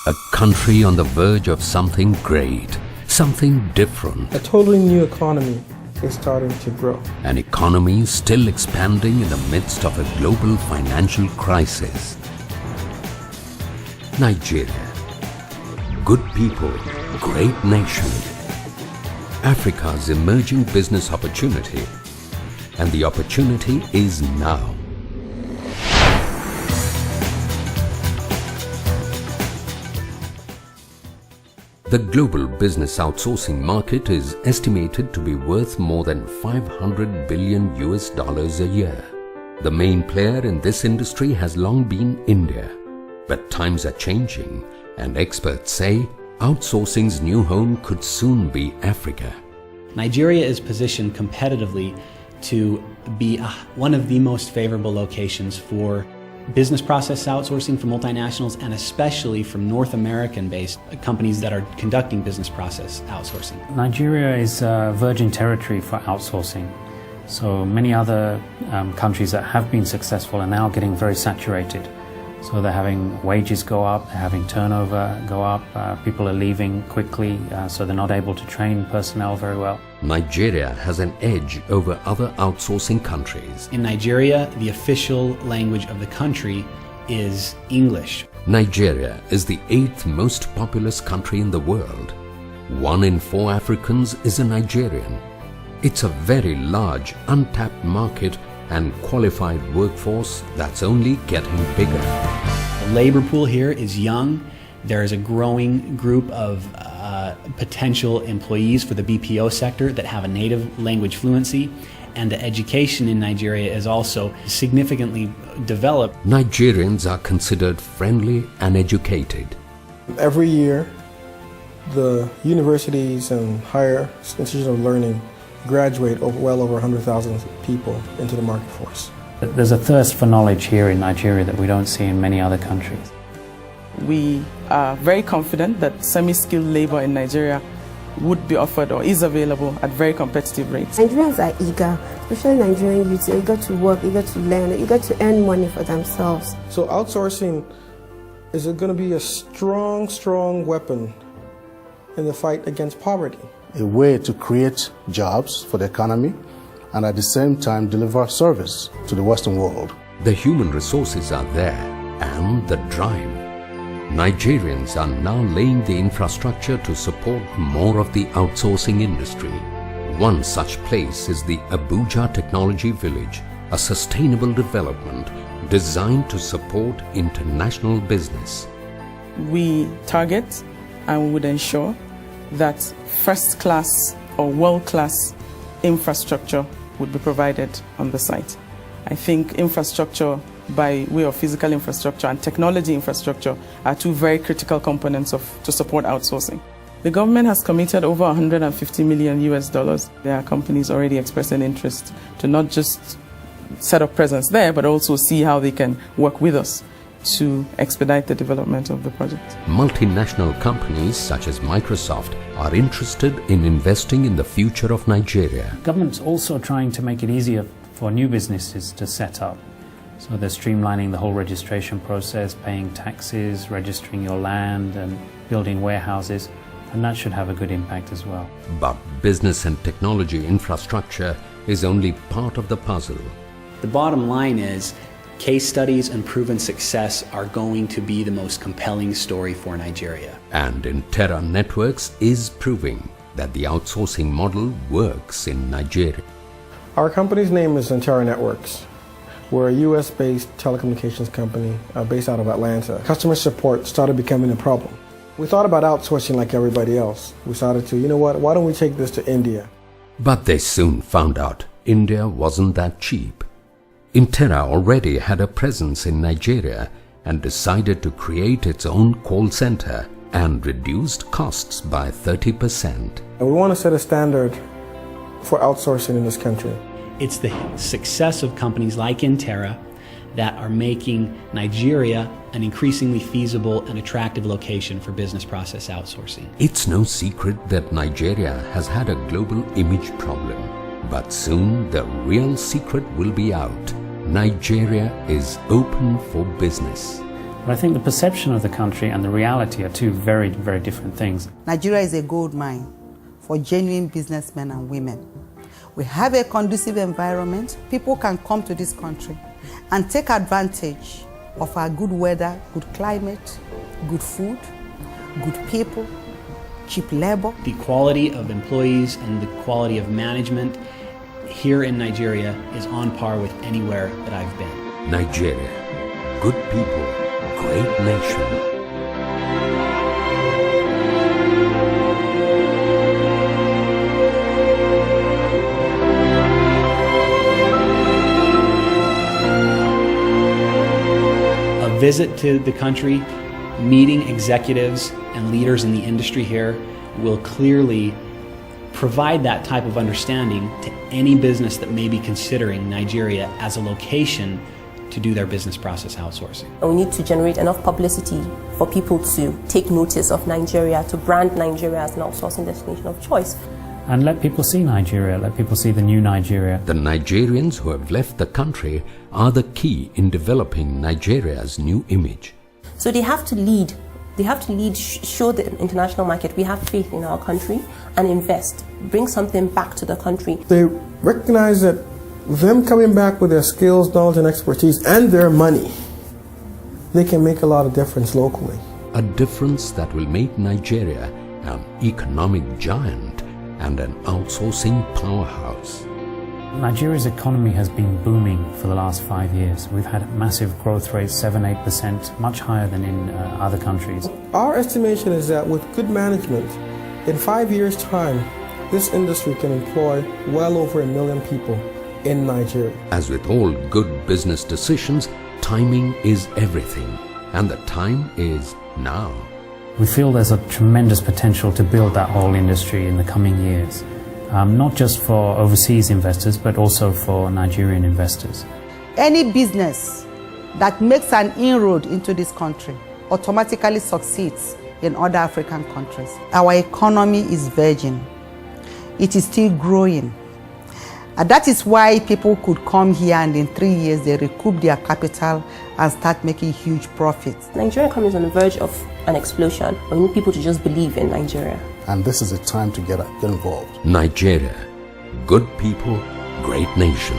A country on the verge of something great, something different. A totally new economy is starting to grow. An economy still expanding in the midst of a global financial crisis. Nigeria. Good people, great nation. Africa's emerging business opportunity. And the opportunity is now. The global business outsourcing market is estimated to be worth more than $500 billion a year. The main player in this industry has long been India. But times are changing, and experts say outsourcing's new home could soon be Africa. Nigeria is positioned competitively to be one of the most favorable locations for business process outsourcing for multinationals, and especially from North American-based companies that are conducting business process outsourcing. Nigeria is virgin territory for outsourcing. So many other countries that have been successful are now getting very saturated. So they're having wages go up, they're having turnover go up, people are leaving quickly, so they're not able to train personnel very well. Nigeria has an edge over other outsourcing countries. In Nigeria, the official language of the country is English. Nigeria is the 8th most populous country in the world. 1 in 4 Africans is a Nigerian. It's a very large, untapped market and qualified workforce that's only getting bigger. The labor pool here is young. There is a growing group of potential employees for the BPO sector that have a native language fluency, and the education in Nigeria is also significantly developed. Nigerians are considered friendly and educated. Every year, the universities and higher institutions of learning graduate well over 100,000 people into the market force. There's a thirst for knowledge here in Nigeria that we don't see in many other countries. We are very confident that semi-skilled labor in Nigeria would be offered or is available at very competitive rates. Nigerians are eager, especially Nigerian youths, are eager to work, eager to learn, eager to earn money for themselves. So outsourcing is going to be a strong, strong weapon in the fight against poverty. A way to create jobs for the economy and at the same time deliver service to the Western world. The human resources are there and the drive. Nigerians are now laying the infrastructure to support more of the outsourcing industry. One such place is the Abuja Technology Village, a sustainable development designed to support international business. We target and we would ensure that first-class or world-class infrastructure would be provided on the site. I think infrastructure by way of physical infrastructure and technology infrastructure are two very critical components to support outsourcing. The government has committed over $150 million. There are companies already expressing interest to not just set up presence there, but also see how they can work with us to expedite the development of the project. Multinational companies such as Microsoft are interested in investing in the future of Nigeria. Government's also trying to make it easier for new businesses to set up. So they're streamlining the whole registration process, paying taxes, registering your land and building warehouses, and that should have a good impact as well. But business and technology infrastructure is only part of the puzzle. The bottom line is case studies and proven success are going to be the most compelling story for Nigeria. And Intera Networks is proving that the outsourcing model works in Nigeria. Our company's name is Intera Networks. We're a US-based telecommunications company based out of Atlanta. Customer support started becoming a problem. We thought about outsourcing like everybody else. We started to, you know what, why don't we take this to India? But they soon found out India wasn't that cheap. Intera already had a presence in Nigeria and decided to create its own call center and reduced costs by 30%. And we want to set a standard for outsourcing in this country. It's the success of companies like Intera that are making Nigeria an increasingly feasible and attractive location for business process outsourcing. It's no secret that Nigeria has had a global image problem, but soon the real secret will be out. Nigeria is open for business. But I think the perception of the country and the reality are two very, very different things. Nigeria is a gold mine for genuine businessmen and women. We have a conducive environment. People can come to this country and take advantage of our good weather, good climate, good food, good people, cheap labor. The quality of employees and the quality of management here in Nigeria is on par with anywhere that I've been. Nigeria, good people, great nation. A visit to the country, meeting executives and leaders in the industry here will clearly provide that type of understanding to any business that may be considering Nigeria as a location to do their business process outsourcing. We need to generate enough publicity for people to take notice of Nigeria, to brand Nigeria as an outsourcing destination of choice. And let people see Nigeria, let people see the new Nigeria. The Nigerians who have left the country are the key in developing Nigeria's new image. So they have to lead. They have to lead, show the international market we have faith in our country and invest, bring something back to the country. They recognize that them coming back with their skills, knowledge, and expertise and their money, they can make a lot of difference locally. A difference that will make Nigeria an economic giant and an outsourcing powerhouse. Nigeria's economy has been booming for the last 5 years. We've had massive growth rates, 7-8%, much higher than in other countries. Our estimation is that with good management, in 5 years' time, this industry can employ well over 1 million people in Nigeria. As with all good business decisions, timing is everything, and the time is now. We feel there's a tremendous potential to build that whole industry in the coming years. Not just for overseas investors, but also for Nigerian investors. Any business that makes an inroad into this country automatically succeeds in other African countries. Our economy is virgin. It is still growing. And that is why people could come here and in 3 years they recoup their capital and start making huge profits. Nigeria economy is on the verge of an explosion. We need people to just believe in Nigeria. And this is a time to get involved. Nigeria, good people, great nation.